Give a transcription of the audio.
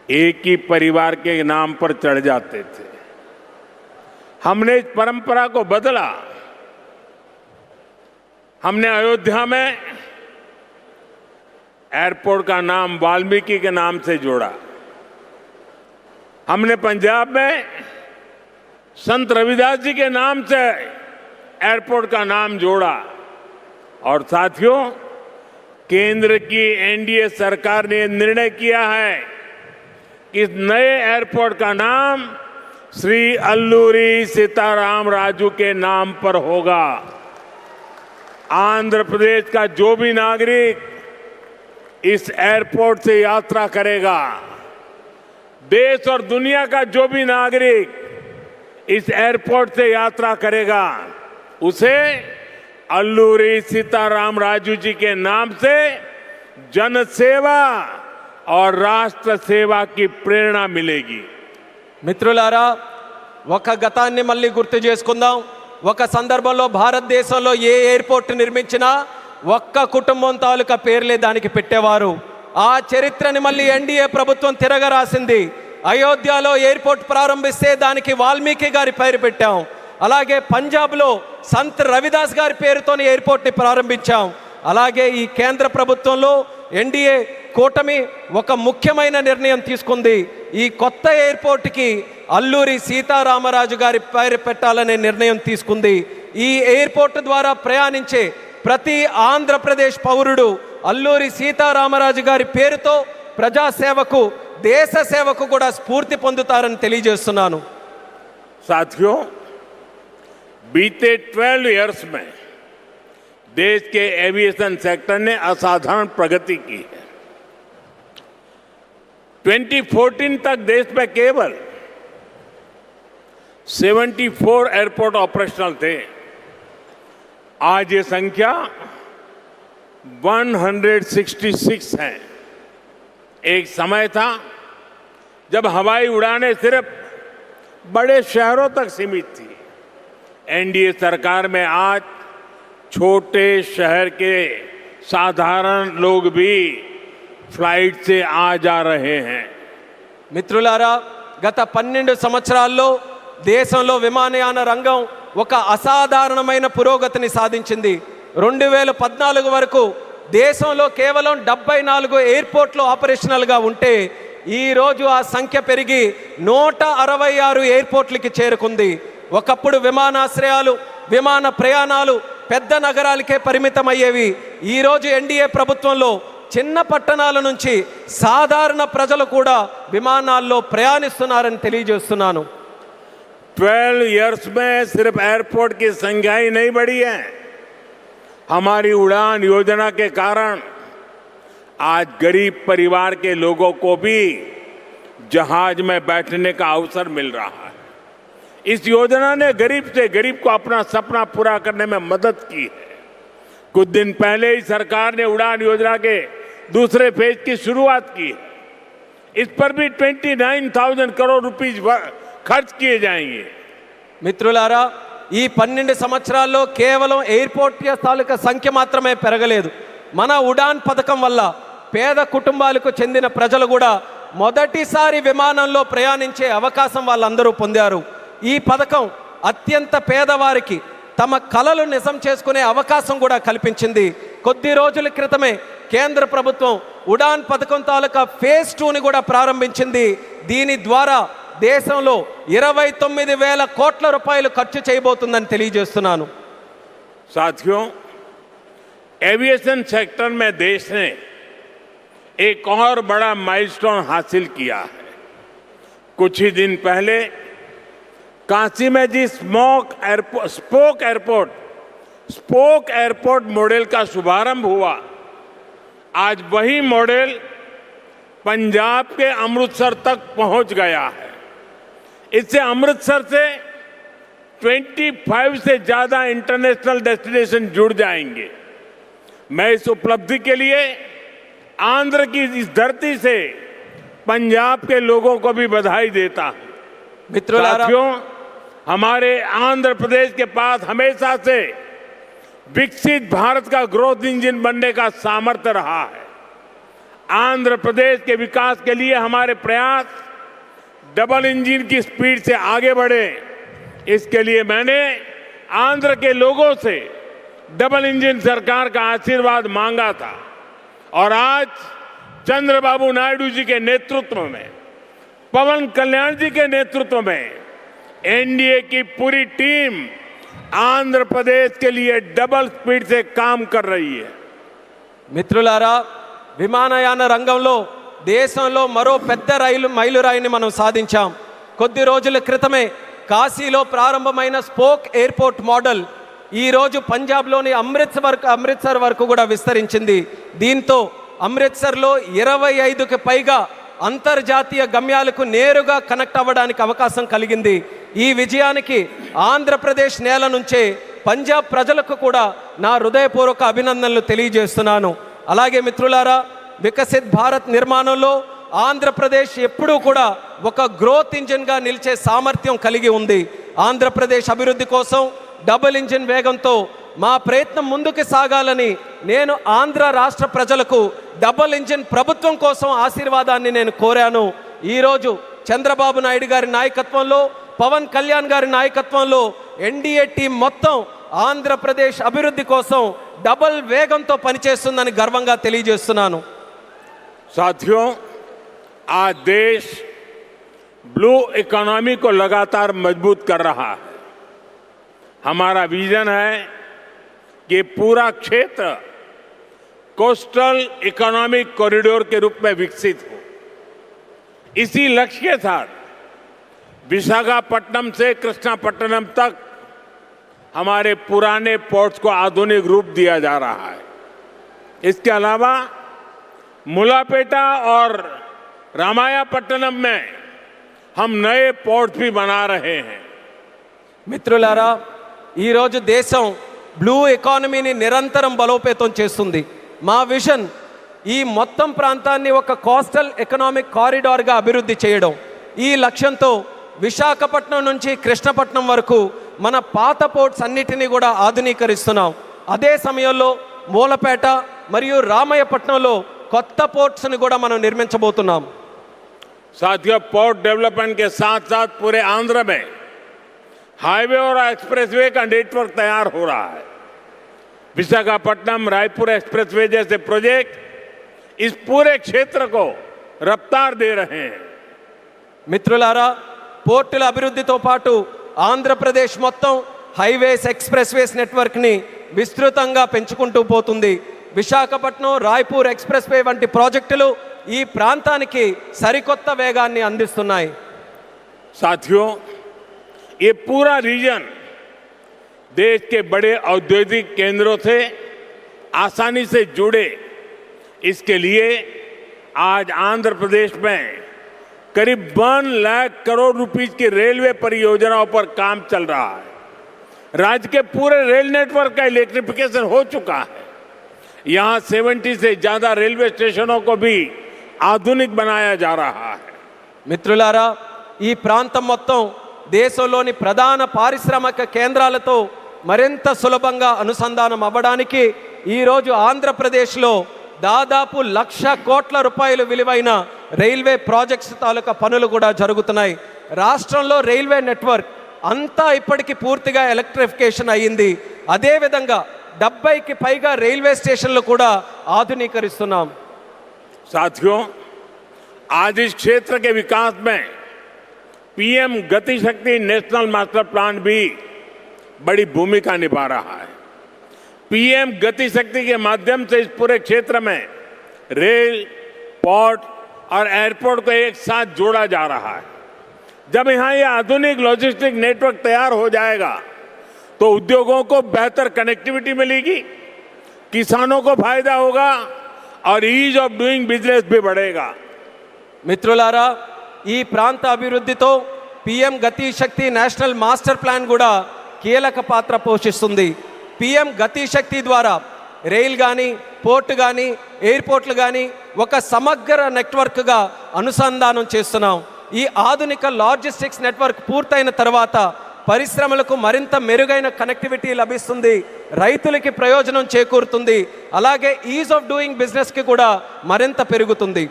एक ही परिवार के नाम पर चढ़ जाते थे। हमने इस परंपरा को बदला। हमने अयोध्या में एयरपोर्ट का नाम वाल्मीकि के नाम से जोड़ा। हमने पंजाब में संत रविदास जी के नाम से एयरपोर्ट का नाम जोड़ा। और साथियों, केंद्र की एनडीए सरकार ने निर्णय किया है कि इस नए एयरपोर्ट का नाम श्री अल्लूरी सीताराम राजू के नाम पर होगा। आंध्र प्रदेश का जो भी नागरिक इस एयरपोर्ट से यात्रा करेगा, देश और दुनिया का जो भी नागरिक इस एयरपोर्ट से यात्रा करेगा, उसे अल्लूरी सीताराम राजू जी के नाम से जन सेवा और राष्ट्र सेवा की प्रेरणा मिलेगी। మిత్రులారా, ఒక గతాన్ని మళ్ళీ గుర్తు చేసుకుందాం. ఒక సందర్భంలో భారతదేశంలో ఏ ఎయిర్పోర్ట్ నిర్మించినా ఒక్క కుటుంబం తాలూకా పేర్లే దానికి పెట్టేవారు. ఆ చరిత్రని మళ్ళీ ఎన్డీఏ ప్రభుత్వం తిరగరాసింది. అయోధ్యలో ఎయిర్పోర్ట్ ప్రారంభిస్తే దానికి వాల్మీకి గారి పేరు పెట్టాం. అలాగే పంజాబ్లో సంత్ రవిదాస్ గారి పేరుతోని ఎయిర్పోర్ట్ని ప్రారంభించాం. అలాగే ఈ కేంద్ర ప్రభుత్వంలో ఎన్డీఏ కూటమి ఒక ముఖ్యమైన నిర్ణయం తీసుకుంది. ఈ కొత్త ఎయిర్పోర్ట్కి అల్లూరి సీతారామరాజు గారి పేరు పెట్టాలనే నిర్ణయం తీసుకుంది. ఈ ఎయిర్పోర్ట్ ద్వారా ప్రయాణించే ప్రతి ఆంధ్రప్రదేశ్ పౌరుడు అల్లూరి సీతారామరాజు గారి పేరుతో ప్రజాసేవకు, దేశ సేవకు కూడా స్ఫూర్తి పొందుతారని తెలియజేస్తున్నాను. साथियों, बीते 12 इयर्स में देश के एविएशन सेक्टर ने असाधारण प्रगति की है। 2014 तक देश में केवल 74 एयरपोर्ट ऑपरेशनल थे। आज ये संख्या 166 है। एक समय था जब हवाई उड़ानें सिर्फ बड़े शहरों तक सीमित थी। एनडीए सरकार में आज छोटे शहर के साधारण लोग भी फ्लाइट से आ जा रहे हैं। మిత్రులారా, గత 12 సంవత్సరాల్లో దేశంలో విమానయాన రంగం ఒక అసాధారణమైన పురోగతిని సాధించింది. 2014 వరకు దేశంలో కేవలం 74 ఎయిర్పోర్ట్లు ఆపరేషనల్గా ఉంటే ఈరోజు ఆ సంఖ్య పెరిగి 166 ఎయిర్పోర్ట్లకి చేరుకుంది. ఒకప్పుడు విమానాశ్రయాలు, విమాన ప్రయాణాలు పెద్ద నగరాలకే పరిమితమయ్యేవి. ఈరోజు ఎన్డీఏ ప్రభుత్వంలో చిన్న పట్టణాల నుంచి సాధారణ ప్రజలు కూడా విమానాల్లో ప్రయాణిస్తున్నారని తెలియజేస్తున్నాను. 12 इयर्स में सिर्फ एयरपोर्ट की संख्या ही नहीं बढ़ी है। हमारी उड़ान योजना के कारण आज गरीब परिवार के लोगों को भी जहाज में बैठने का अवसर मिल रहा है। इस योजना ने गरीब से गरीब को अपना सपना पूरा करने में मदद की है। कुछ दिन पहले ही सरकार ने उड़ान योजना के दूसरे फेज की शुरुआत की है। इस पर भी 29,000 करोड़ रुपीस खर्च किए जाएंगे। మిత్రులారా, ఈ 12 సంవత్సరాల్లో కేవలం ఎయిర్పోర్ట్ తాలూకా సంఖ్య మాత్రమే పెరగలేదు. మన ఉడాన్ పథకం వల్ల పేద కుటుంబాలకు చెందిన ప్రజలు కూడా మొదటిసారి విమానంలో ప్రయాణించే అవకాశం వాళ్ళందరూ పొందారు. ఈ పథకం అత్యంత పేదవారికి తమ కలలు నిజం చేసుకునే అవకాశం కూడా కల్పించింది. కొద్ది రోజుల క్రితమే కేంద్ర ప్రభుత్వం ఉడాన్ పథకం తాలూకా ఫేజ్ 2ని కూడా ప్రారంభించింది. దీని ద్వారా దేశంలో 29,000 కోట్ల రూపాయలు ఖర్చు చేయబోతుందని తెలియజేస్తున్నాను. साथियों, एविएशन सेक्टर में देश ने एक और बड़ा माइलस्टोन हासिल किया है। कुछ ही दिन पहले काशी में जी स्पोक एयरपोर्ट मॉडल का शुभारंभ हुआ। आज वही मॉडल पंजाब के अमृतसर तक पहुंच गया है। इससे अमृतसर से 25 से ज्यादा इंटरनेशनल डेस्टिनेशन जुड़ जाएंगे। मैं इस उपलब्धि के लिए आंध्र की इस धरती से पंजाब के लोगों को भी बधाई देता हूं। साथियों, हमारे आंध्र प्रदेश के पास हमेशा से विकसित भारत का ग्रोथ इंजन बनने का सामर्थ्य रहा है। आंध्र प्रदेश के विकास के लिए हमारे प्रयास डबल इंजन की स्पीड से आगे बढ़े, इसके लिए मैंने आंध्र के लोगों से डबल इंजन सरकार का आशीर्वाद मांगा था और आज चंद्रबाबू नायडू जी के नेतृत्व में, पवन कल्याण जी के नेतृत्व में एनडीए की पूरी टीम आंध्र प्रदेश के लिए डबल स्पीड से काम कर रही है। మిత్రులారా, విమానయాన రంగంలో దేశంలో మరో పెద్ద మైలురాయిని మనం సాధించాం. కొద్ది రోజుల క్రితమే కాశీలో ప్రారంభమైన స్పోక్ ఎయిర్పోర్ట్ మోడల్ ఈరోజు పంజాబ్లోని అమృత్సర్ వరకు కూడా విస్తరించింది. దీంతో అమృత్సర్లో 25కి పైగా అంతర్జాతీయ గమ్యాలకు నేరుగా కనెక్ట్ అవ్వడానికి అవకాశం కలిగింది. ఈ విజయానికి ఆంధ్రప్రదేశ్ నేల నుంచే పంజాబ్ ప్రజలకు కూడా నా హృదయపూర్వక అభినందనలు తెలియజేస్తున్నాను. అలాగే మిత్రులారా, వికసిత్ భారత్ నిర్మాణంలో ఆంధ్రప్రదేశ్ ఎప్పుడూ కూడా ఒక గ్రోత్ ఇంజిన్గా నిలిచే సామర్థ్యం కలిగి ఉంది. ఆంధ్రప్రదేశ్ అభివృద్ధి కోసం డబుల్ ఇంజిన్ వేగంతో మా ప్రయత్నం ముందుకు సాగాలని నేను ఆంధ్ర రాష్ట్ర ప్రజలకు డబుల్ ఇంజిన్ ప్రభుత్వం కోసం ఆశీర్వాదాన్ని నేను కోరాను. ఈరోజు చంద్రబాబు నాయుడు గారి నాయకత్వంలో, పవన్ కళ్యాణ్ గారి నాయకత్వంలో ఎన్డీఏ టీం మొత్తం ఆంధ్రప్రదేశ్ అభివృద్ధి కోసం డబుల్ వేగంతో పనిచేస్తుందని గర్వంగా తెలియజేస్తున్నాను. साथियों, आज देश ब्लू इकोनॉमी को लगातार मजबूत कर रहा है. हमारा विजन है कि पूरा क्षेत्र कोस्टल इकोनॉमिक कॉरिडोर के रूप में विकसित हो. इसी लक्ष्य के साथ विशाखापट्टनम से कृष्णापट्टनम तक हमारे पुराने पोर्ट्स को आधुनिक रूप दिया जा रहा है. इसके अलावा मुलापेटा और रामायापट्टनम में हम नए पोर्ट भी बना रहे हैं. మిత్రులారా, ఈరోజు దేశం బ్లూ ఎకానమీని నిరంతరం బలోపేతం చేస్తుంది. మా విజన్ ఈ మొత్తం ప్రాంతాన్ని ఒక కోస్టల్ ఎకనామిక్ కారిడార్గా అభివృద్ధి చేయడం. ఈ లక్ష్యంతో విశాఖపట్నం నుంచి కృష్ణపట్నం వరకు మన పాత పోర్ట్స్ అన్నిటినీ కూడా ఆధునీకరిస్తున్నాం. అదే సమయంలో మూలపేట మరియు రామయ్యపట్నంలో కొత్త పోర్ట్స్ని కూడా మనం నిర్మించబోతున్నాం. साथियों, पोर्ट डेवलपमेंट के साथ साथ पूरे आंध्र में हाईवे और एक्सप्रेसवे का नेटवर्क तैयार हो रहा है. विशाखापट्टनम रायपुर एक्सप्रेसवे जैसे प्रोजेक्ट इस पूरे क्षेत्र को रफ्तार दे रहे हैं. మిత్రులారా, పోర్టుల అభివృద్ధితో పాటు ఆంధ్రప్రదేశ్ మొత్తం హైవేస్, ఎక్స్ప్రెస్వేస్ నెట్వర్క్ని విస్తృతంగా పెంచుకుంటూ పోతుంది. విశాఖపట్నం రాయ్పూర్ ఎక్స్ప్రెస్వే వంటి ప్రాజెక్టులు ఈ ప్రాంతానికి సరికొత్త వేగాన్ని అందిస్తున్నాయి. साथियों, ये पूरा रीजन देश के बड़े औद्योगिक केंद्रों से आसानी से जुड़े, इसके लिए आज आंध्र प्रदेश में करीब 1 लाख करोड़ रुपीस की रेलवे परियोजनाओं पर काम चल रहा है. राज्य के पूरे रेल नेटवर्क का इलेक्ट्रिफिकेशन हो चुका है. यहाँ 70 से ज्यादा रेलवे स्टेशनों को भी आधुनिक बनाया जा रहा है. మిత్రులారా, ఈ ప్రాంతం మొత్తం దేశంలోని ప్రధాన పారిశ్రామిక కేంద్రాలతో మరింత సులభంగా అనుసంధానం అవ్వడానికి ఈరోజు ఆంధ్రప్రదేశ్లో దాదాపు 1,00,000 కోట్ల రూపాయలు విలువైన రైల్వే ప్రాజెక్ట్స్ తాలూకా పనులు కూడా జరుగుతున్నాయి. రాష్ట్రంలో రైల్వే నెట్వర్క్ అంతా ఇప్పటికీ పూర్తిగా ఎలక్ట్రిఫికేషన్ అయ్యింది. అదేవిధంగా 70కి పైగా రైల్వే స్టేషన్లు కూడా ఆధునీకరిస్తున్నాం. साथियों, आज इस क्षेत्र के विकास में पीएम गति शक्ति नेशनल मास्टर प्लान भी बड़ी भूमिका निभा रहा है. पीएम गति शक्ति के माध्यम से इस पूरे क्षेत्र में रेल, पोर्ट और एयरपोर्ट को एक साथ जोड़ा जा रहा है. जब यहाँ ये आधुनिक लॉजिस्टिक नेटवर्क तैयार हो जाएगा तो उद्योगों को बेहतर कनेक्टिविटी मिलेगी, किसानों को फायदा होगा और ईज ऑफ डूइंग बिजनेस भी बढ़ेगा. మిత్రులారా, ఈ ప్రాంత అభివృద్ధితో పిఎం గతి శక్తి నేషనల్ మాస్టర్ ప్లాన్ కూడా కీలక పాత్ర పోషిస్తుంది. పిఎం గతి శక్తి ద్వారా రైల్ కానీ, పోర్టు కానీ, ఎయిర్పోర్ట్లు కానీ ఒక సమగ్ర నెట్వర్క్గా అనుసంధానం చేస్తున్నాం. ఈ ఆధునిక లాజిస్టిక్స్ నెట్వర్క్ పూర్తయిన తర్వాత పరిశ్రమలకు మరింత మెరుగైన కనెక్టివిటీ లభిస్తుంది, రైతులకి ప్రయోజనం చేకూరుతుంది, అలాగే ఈజ్ ఆఫ్ డూయింగ్ బిజినెస్కి కూడా మరింత పెరుగుతుంది.